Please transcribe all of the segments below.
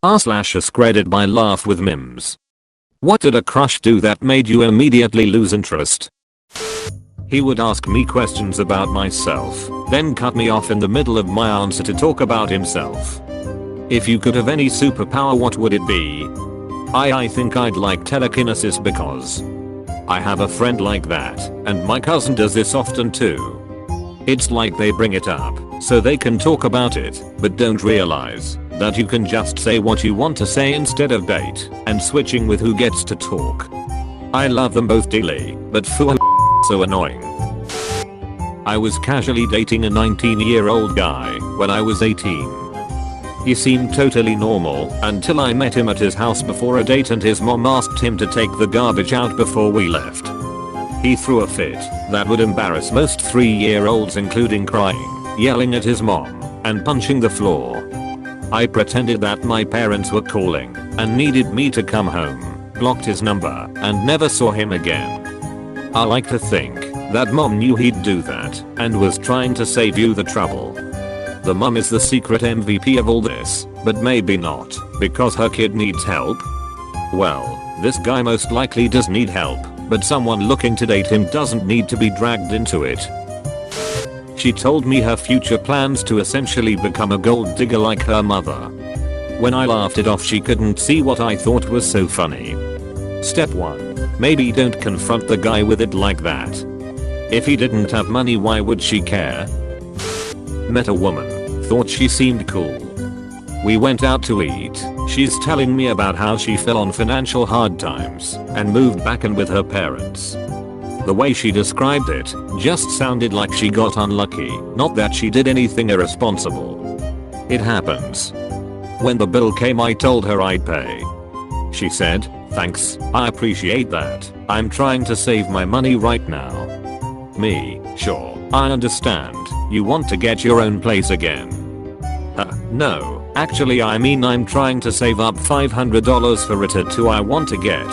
r/AskReddit by LaughWithMEmes. What did a crush do that made you immediately lose interest? He would ask me questions about myself, then cut me off in the middle of my answer to talk about himself. If you could have any superpower, what would it be? I think I'd like telekinesis because I have a friend like that, and my cousin does this often too. It's like they bring it up so they can talk about it, but don't realize that you can just say what you want to say instead of bait and switching with who gets to talk. I love them both dearly, but phew, so annoying. I was casually dating a 19-year-old guy when I was 18. He seemed totally normal until I met him at his house before a date and his mom asked him to take the garbage out before we left. He threw a fit that would embarrass most 3-year-olds, including crying, yelling at his mom, and punching the floor. I pretended that my parents were calling and needed me to come home, blocked his number, and never saw him again. I like to think that mom knew he'd do that and was trying to save you the trouble. The mom is the secret MVP of all this, but maybe not, because her kid needs help. Well, this guy most likely does need help, but someone looking to date him doesn't need to be dragged into it. She told me her future plans to essentially become a gold digger like her mother. When I laughed it off, she couldn't see what I thought was so funny. Step 1. Maybe don't confront the guy with it like that. If he didn't have money, why would she care? Met a woman, thought she seemed cool. We went out to eat. She's telling me about how she fell on financial hard times and moved back in with her parents. The way she described it just sounded like she got unlucky, not that she did anything irresponsible. It happens. When the bill came, I told her I'd pay. She said, "Thanks, I appreciate that. I'm trying to save my money right now." Me, "Sure, I understand. You want to get your own place again." No, actually I mean I'm trying to save up $500 for a tattoo I want to get.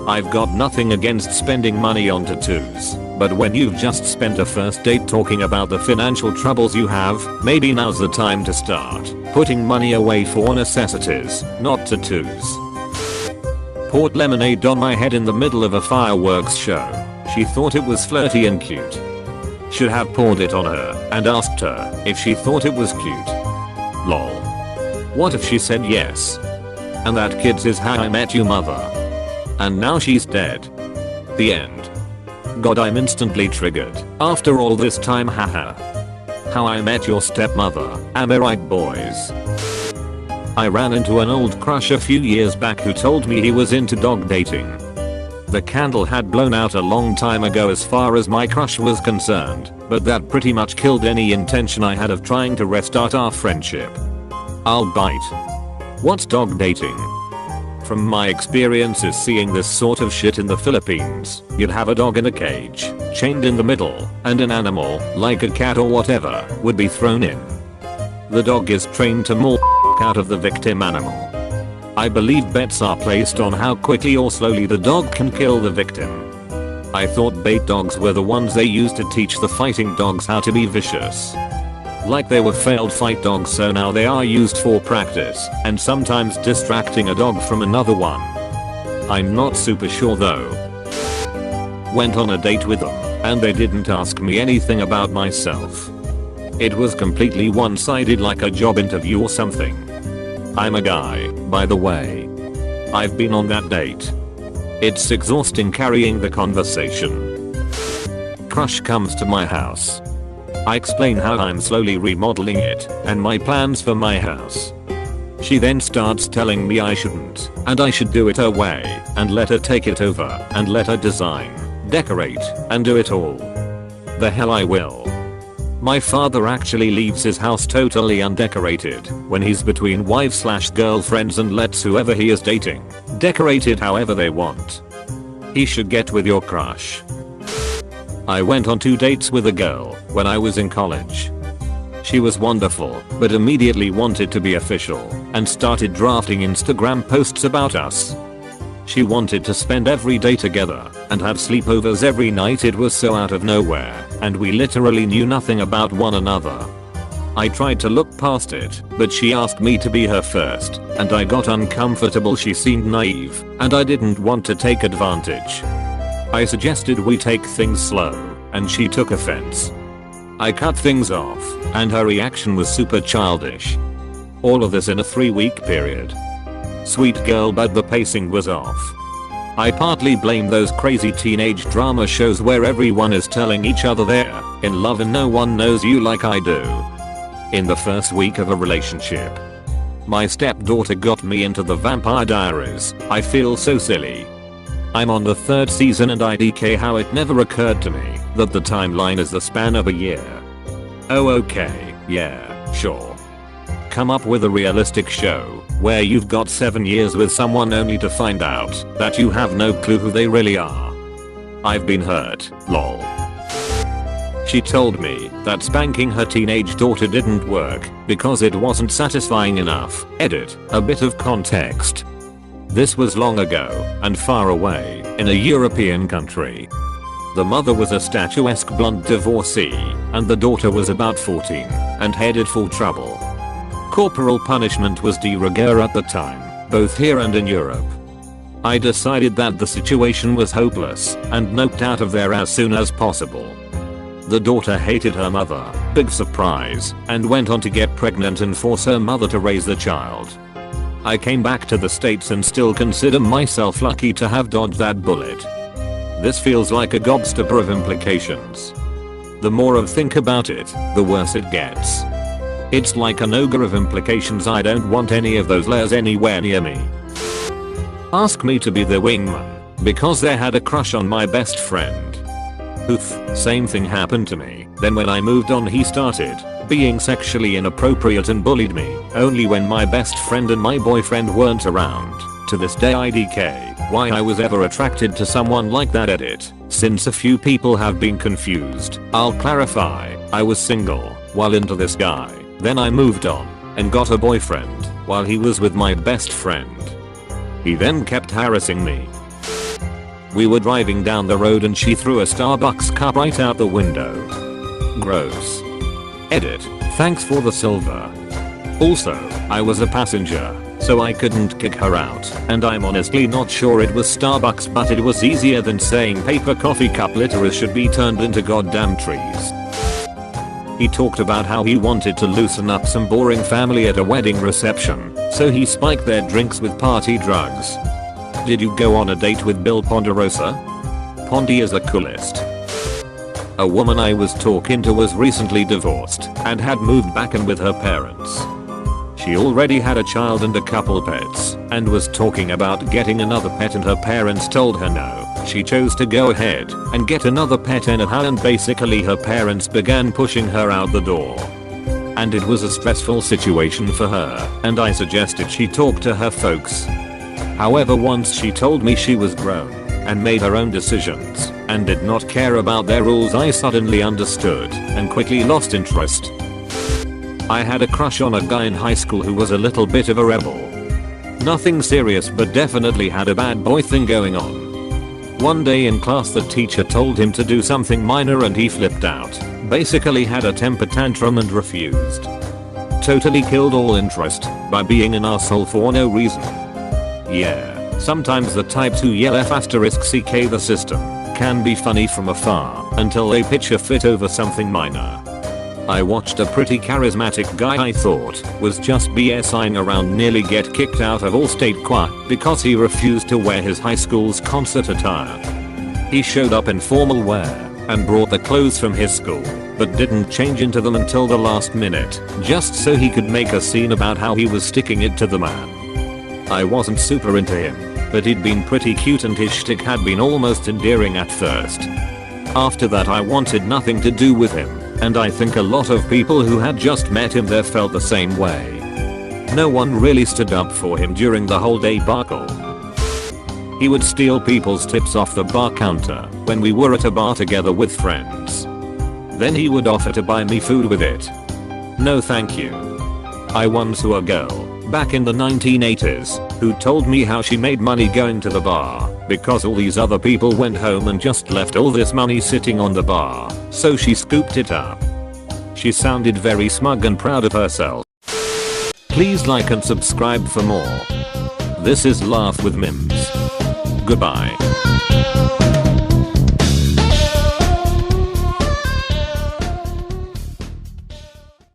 I've got nothing against spending money on tattoos, but when you've just spent a first date talking about the financial troubles you have, maybe now's the time to start putting money away for necessities, not tattoos. Poured lemonade on my head in the middle of a fireworks show. She thought it was flirty and cute. Should have poured it on her and asked her if she thought it was cute. Lol. What if she said yes? And that kid's is How I Met Your Mother. And now she's dead. The end. God, I'm instantly triggered after all this time, haha. How I Met Your Stepmother, am I right, boys? I ran into an old crush a few years back who told me he was into dog dating. The candle had blown out a long time ago as far as my crush was concerned, but that pretty much killed any intention I had of trying to restart our friendship. I'll bite. What's dog dating? From my experiences seeing this sort of shit in the Philippines, you'd have a dog in a cage, chained in the middle, and an animal, like a cat or whatever, would be thrown in. The dog is trained to maul out of the victim animal. I believe bets are placed on how quickly or slowly the dog can kill the victim. I thought bait dogs were the ones they used to teach the fighting dogs how to be vicious. Like they were failed fight dogs, so now they are used for practice and sometimes distracting a dog from another one. I'm not super sure though. Went on a date with them and they didn't ask me anything about myself. It was completely one-sided, like a job interview or something. I'm a guy, by the way. I've been on that date. It's exhausting carrying the conversation. Crush comes to my house. I explain how I'm slowly remodeling it and my plans for my house. She then starts telling me I shouldn't, and I should do it her way and let her take it over and let her design, decorate, and do it all. The hell I will. My father actually leaves his house totally undecorated when he's between wife/girlfriends and lets whoever he is dating decorate it however they want. He should get with your crush. I went on 2 dates with a girl when I was in college. She was wonderful, but immediately wanted to be official and started drafting Instagram posts about us. She wanted to spend every day together and have sleepovers every night. It was so out of nowhere, and we literally knew nothing about one another. I tried to look past it, but she asked me to be her first, and I got uncomfortable. She seemed naive, and I didn't want to take advantage. I suggested we take things slow, and she took offense. I cut things off, and her reaction was super childish. All of this in a 3-week period. Sweet girl, but the pacing was off. I partly blame those crazy teenage drama shows where everyone is telling each other they're in love and no one knows you like I do. In the first week of a relationship, my stepdaughter got me into the Vampire Diaries. I feel so silly. I'm on the 3rd season and IDK how it never occurred to me that the timeline is the span of a year. Oh okay, yeah, sure. Come up with a realistic show where you've got 7 years with someone only to find out that you have no clue who they really are. I've been hurt, lol. She told me that spanking her teenage daughter didn't work because it wasn't satisfying enough. Edit, a bit of context. This was long ago and far away in a European country. The mother was a statuesque blonde divorcee and the daughter was about 14 and headed for trouble. Corporal punishment was de rigueur at the time, both here and in Europe. I decided that the situation was hopeless and noped out of there as soon as possible. The daughter hated her mother, big surprise, and went on to get pregnant and force her mother to raise the child. I came back to the States and still consider myself lucky to have dodged that bullet. This feels like a gobstopper of implications. The more I think about it, the worse it gets. It's like an ogre of implications. I don't want any of those layers anywhere near me. Ask me to be the wingman because they had a crush on my best friend. Oof, same thing happened to me. Then when I moved on he started being sexually inappropriate and bullied me only when my best friend and my boyfriend weren't around. To this day IDK why I was ever attracted to someone like that. Edit, since a few people have been confused, I'll clarify. I was single while into this guy. Then I moved on and got a boyfriend while he was with my best friend. He then kept harassing me. We were driving down the road and she threw a Starbucks cup right out the window. Gross. Edit, thanks for the silver. Also, I was a passenger, so I couldn't kick her out, and I'm honestly not sure it was Starbucks, but it was easier than saying paper coffee cup litters should be turned into goddamn trees. He talked about how he wanted to loosen up some boring family at a wedding reception, so he spiked their drinks with party drugs. Did you go on a date with Bill Ponderosa? Pondy is the coolest. A woman I was talking to was recently divorced and had moved back in with her parents. She already had a child and a couple pets and was talking about getting another pet, and her parents told her no. She chose to go ahead and get another pet anyhow, and basically her parents began pushing her out the door. And it was a stressful situation for her, and I suggested she talk to her folks. However, once she told me she was grown and made her own decisions and did not care about their rules, I suddenly understood and quickly lost interest. I had a crush on a guy in high school who was a little bit of a rebel. Nothing serious, but definitely had a bad boy thing going on. One day in class the teacher told him to do something minor and he flipped out. Basically had a temper tantrum and refused. Totally killed all interest by being an asshole for no reason. Yeah, sometimes the types who yell F***ck the system can be funny from afar until they pitch a fit over something minor. I watched a pretty charismatic guy I thought was just BSing around nearly get kicked out of all-state choir because he refused to wear his high school's concert attire. He showed up in formal wear and brought the clothes from his school, but didn't change into them until the last minute, just so he could make a scene about how he was sticking it to the man. I wasn't super into him, but he'd been pretty cute and his shtick had been almost endearing at first. After that I wanted nothing to do with him, and I think a lot of people who had just met him there felt the same way. No one really stood up for him during the whole debacle. He would steal people's tips off the bar counter when we were at a bar together with friends. Then he would offer to buy me food with it. No thank you. I once saw a girl back in the 1980s who told me how she made money going to the bar because all these other people went home and just left all this money sitting on the bar, so she scooped it up. She sounded very smug and proud of herself. Please like and subscribe for more. This is Laugh with Mims. Goodbye.